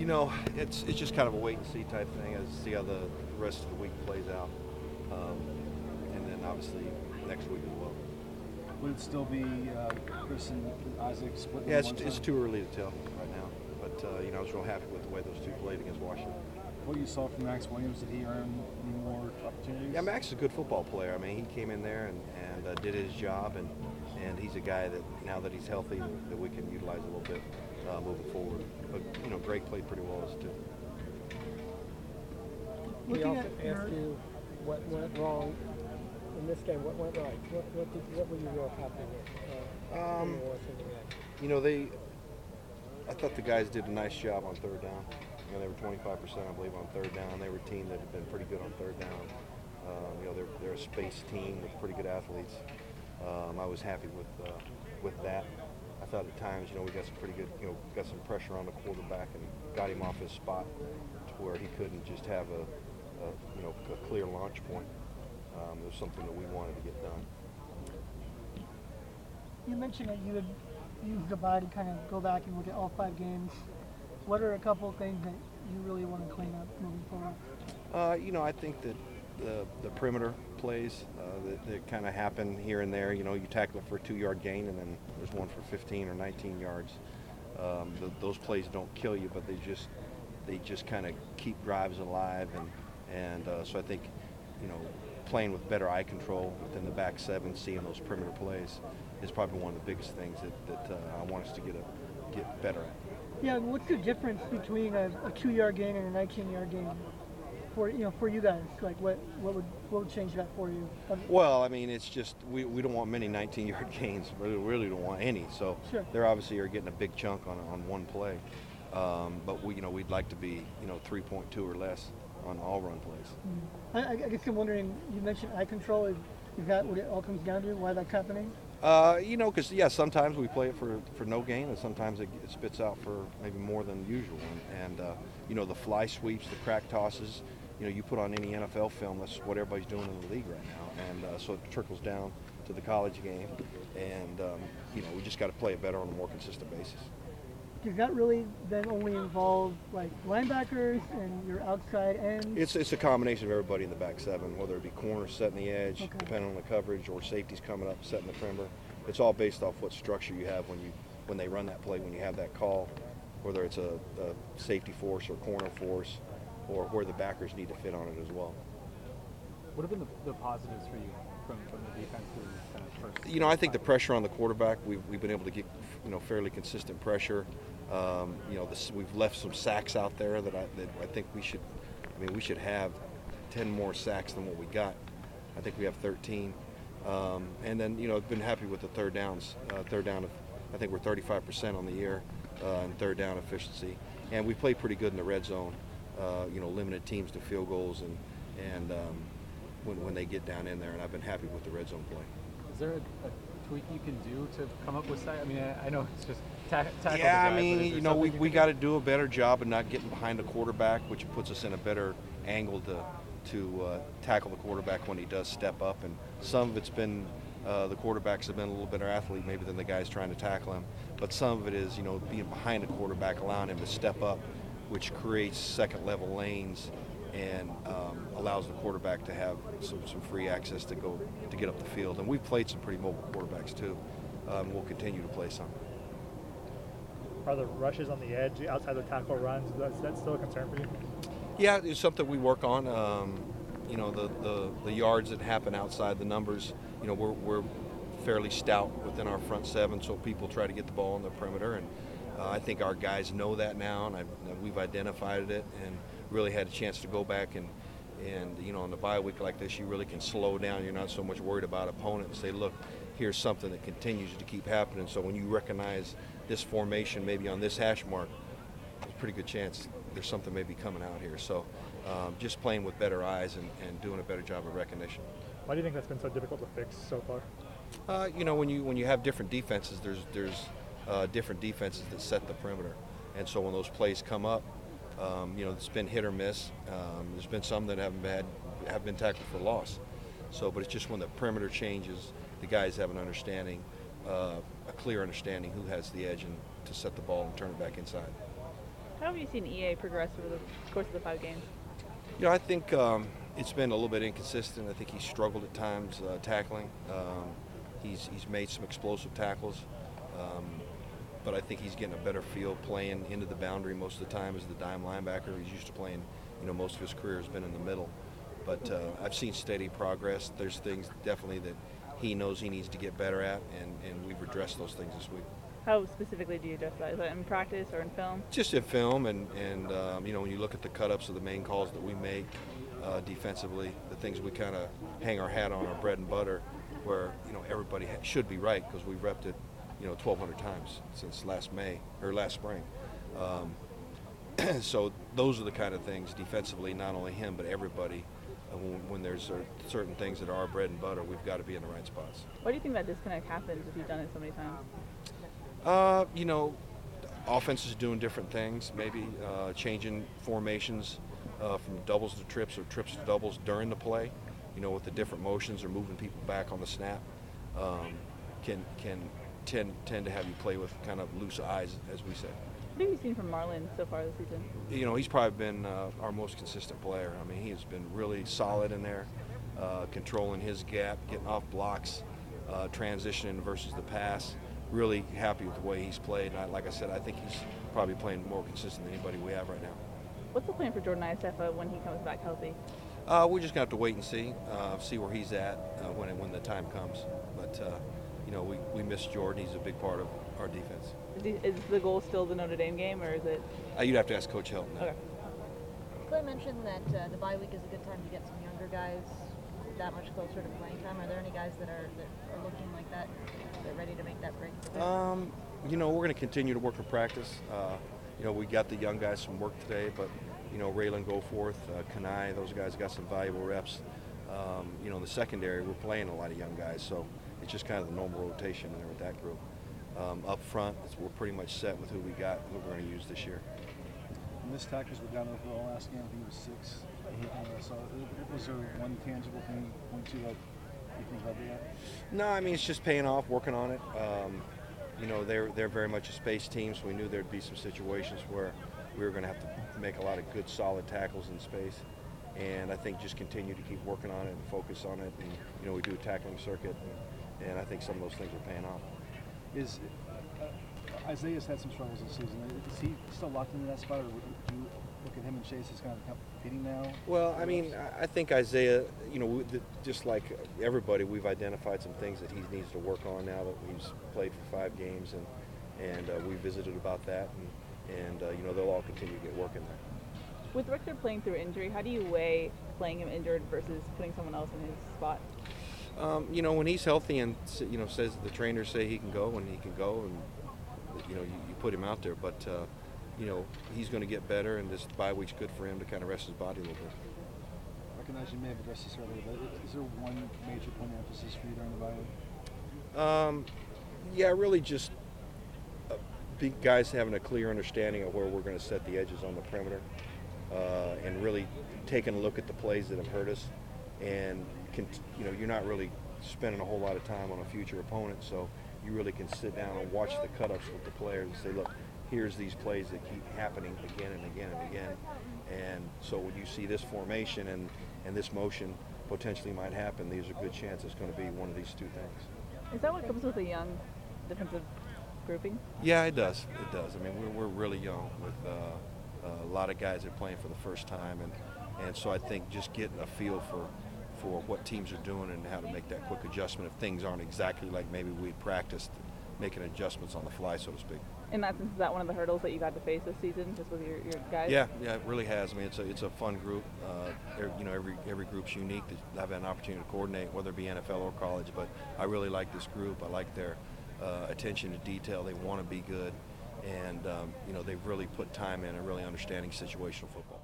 It's just kind of a wait and see type thing as see how the rest of the week plays out, um, and then obviously next week as well. Would it still be Chris and Isaac splitting? Yeah, it's too early to tell right now, but I was real happy with the way those two played against Washington. What you saw from Max Williams, did he earn any more opportunities? Yeah, Max is a good football player. I mean, he came in there and did his job, and he's a guy that now that he's healthy that we can utilize a little bit moving forward. But Greg played pretty well as too. We also asked you what went wrong in this game. What went right? What were you real happy with? I thought the guys did a nice job on third down. They were 25%, I believe, on third down. They were a team that had been pretty good on third down. They're a space team with pretty good athletes. I was happy with that. I thought at times, we got some pretty good, got some pressure on the quarterback and got him off his spot to where he couldn't just have a clear launch point. It was something that we wanted to get done. You mentioned that you would use the bye to kind of go back and look at all 5 games. What are a couple of things that you really want to clean up moving forward? I think that the perimeter plays that kind of happen here and there. You tackle it for a 2-yard gain, and then there's one for 15 or 19 yards. Those plays don't kill you, but they just kind of keep drives alive, and so I think playing with better eye control within the back 7, seeing those perimeter plays is probably one of the biggest things that I want us to get better at. Yeah, what's the difference between a 2-yard gain and a 19-yard gain for you guys? Like what would change that for you? Well, I mean, it's just we don't want many 19-yard gains. We really don't want any. So sure. They're obviously are getting a big chunk on one play, but we'd like to be 3.2 or less on all run plays. I guess I'm wondering. You mentioned eye control. Is that what it all comes down to? Why that's happening? Because sometimes we play it for no gain, and sometimes it spits out for maybe more than usual. And the fly sweeps, the crack tosses, you put on any NFL film, that's what everybody's doing in the league right now. And so it trickles down to the college game, and we just got to play it better on a more consistent basis. Does that really then only involve like linebackers and your outside ends? It's a combination of everybody in the back 7, whether it be corners setting the edge, okay, depending on the coverage, or safeties coming up setting the perimeter. It's all based off what structure you have when they run that play, when you have that call, whether it's a safety force or corner force, or where the backers need to fit on it as well. What have been the positives for you from the defense's kind of first? I think the pressure on the quarterback, we've been able to get fairly consistent pressure. We've left some sacks out there that I think we should have 10 more sacks than what we got. I think we have 13. And then I've been happy with the third downs. I think we're 35% on the year in third down efficiency, and we play pretty good in the red zone. Limited teams to field goals and when they get down in there, and I've been happy with the red zone play. Is there a tweak you can do to come up with sacks? I mean, I know it's just tackle. Yeah, I mean, we got to do a better job of not getting behind the quarterback, which puts us in a better angle to tackle the quarterback when he does step up. And some of it's been the quarterbacks have been a little better athlete maybe than the guys trying to tackle him. But some of it is being behind the quarterback, allowing him to step up, which creates second-level lanes and allows the quarterback to have some free access to get up the field. And we've played some pretty mobile quarterbacks too. We'll continue to play some. Are the rushes on the edge, outside the tackle runs, is that still a concern for you? Yeah, it's something we work on. The yards that happen outside the numbers, we're fairly stout within our front 7, so people try to get the ball on the perimeter. And I think our guys know that now, and we've identified it and really had a chance to go back and on the bye week like this, you really can slow down. You're not so much worried about opponent and say, look, here's something that continues to keep happening. So when you recognize this formation maybe on this hash mark, there's a pretty good chance there's something maybe coming out here. So just playing with better eyes and doing a better job of recognition. Why do you think that's been so difficult to fix so far? When you have different defenses, there's different defenses that set the perimeter. And so when those plays come up, it's been hit or miss. There's been some that have been tackled for loss. But it's just when the perimeter changes, the guys have an understanding, a clear understanding who has the edge and to set the ball and turn it back inside. How have you seen EA progress over the course of the 5 games? I think it's been a little bit inconsistent. I think he's struggled at times tackling. He's made some explosive tackles, but I think he's getting a better feel playing into the boundary most of the time as the dime linebacker. He's used to playing, most of his career has been in the middle. But I've seen steady progress. There's things definitely that he knows he needs to get better at, and we've addressed those things this week. How specifically do you address that? Is that in practice or in film? Just in film, and when you look at the cut-ups of the main calls that we make defensively, the things we kind of hang our hat on, our bread and butter, where everybody should be right because we've repped it 1,200 times since last spring. So those are the kind of things defensively, not only him but everybody. When there's certain things that are our bread and butter, we've got to be in the right spots. Why do you think that disconnect happens if you've done it so many times? Offense is doing different things, maybe changing formations from doubles to trips or trips to doubles during the play, with the different motions or moving people back on the snap, can tend to have you play with kind of loose eyes, as we say. What have you seen from Marlon so far this season? He's probably been our most consistent player. I mean, he has been really solid in there, controlling his gap, getting off blocks, transitioning versus the pass. Really happy with the way he's played. And like I said, I think he's probably playing more consistent than anybody we have right now. What's the plan for Jordan Iosefa when he comes back healthy? We're just going to have to wait and see where he's at when the time comes. But, we miss Jordan. He's a big part of our defense. Is the goal still the Notre Dame game, or is it? You'd have to ask Coach Helton. Okay. Clay mentioned that the bye week is a good time to get some younger guys that much closer to playing time. Are there any guys that are looking like that? They're ready to make that break? We're going to continue to work in practice. We got the young guys from work today, but Raylan Goforth, Kanai, those guys got some valuable reps. The secondary, we're playing a lot of young guys, so it's just kind of the normal rotation there with that group. Up front, we're pretty much set with who we got, who we're going to use this year. Missed tackles were down over the last game. I think it was 6. So was there one tangible thing you point to that you think about that? No, I mean, it's just paying off, working on it. They're very much a space team, so we knew there'd be some situations where we were going to have to make a lot of good, solid tackles in space. And I think just continue to keep working on it and focus on it. And, we do a tackling circuit, and I think some of those things are paying off. Isaiah's had some struggles this season. Is he still locked into that spot, or would you look at him and Chase as kind of competing now? Well, I mean, I think Isaiah, just like everybody, we've identified some things that he needs to work on now that he's played for 5 games, and we visited about that, and they'll all continue to get work in there. With Richter playing through injury, how do you weigh playing him injured versus putting someone else in his spot? When he's healthy and says the trainers say he can go, and he can go, and you put him out there. But he's going to get better, and this bye week's good for him to kind of rest his body a little bit. I recognize you may have addressed this earlier, but is there one major point of emphasis for you during the bye week? Yeah, really just big guys having a clear understanding of where we're going to set the edges on the perimeter, and really taking a look at the plays that have hurt us. And you're not really spending a whole lot of time on a future opponent, so you really can sit down and watch the cut-ups with the players and say, look, here's these plays that keep happening again and again and again. And so when you see this formation and this motion potentially might happen, there's a good chance it's going to be one of these 2 things. Is that what comes with a young defensive grouping? Yeah, it does. It does. I mean, we're really young with a lot of guys that are playing for the first time, and so I think just getting a feel for what teams are doing and how to make that quick adjustment if things aren't exactly like maybe we practiced, making adjustments on the fly, so to speak. In that sense, is that one of the hurdles that you got to face this season, just with your guys? Yeah, it really has. I mean, it's a fun group. Every group's unique. I've had an opportunity to coordinate, whether it be NFL or college, but I really like this group. I like their attention to detail. They want to be good, and they've really put time in and really understanding situational football.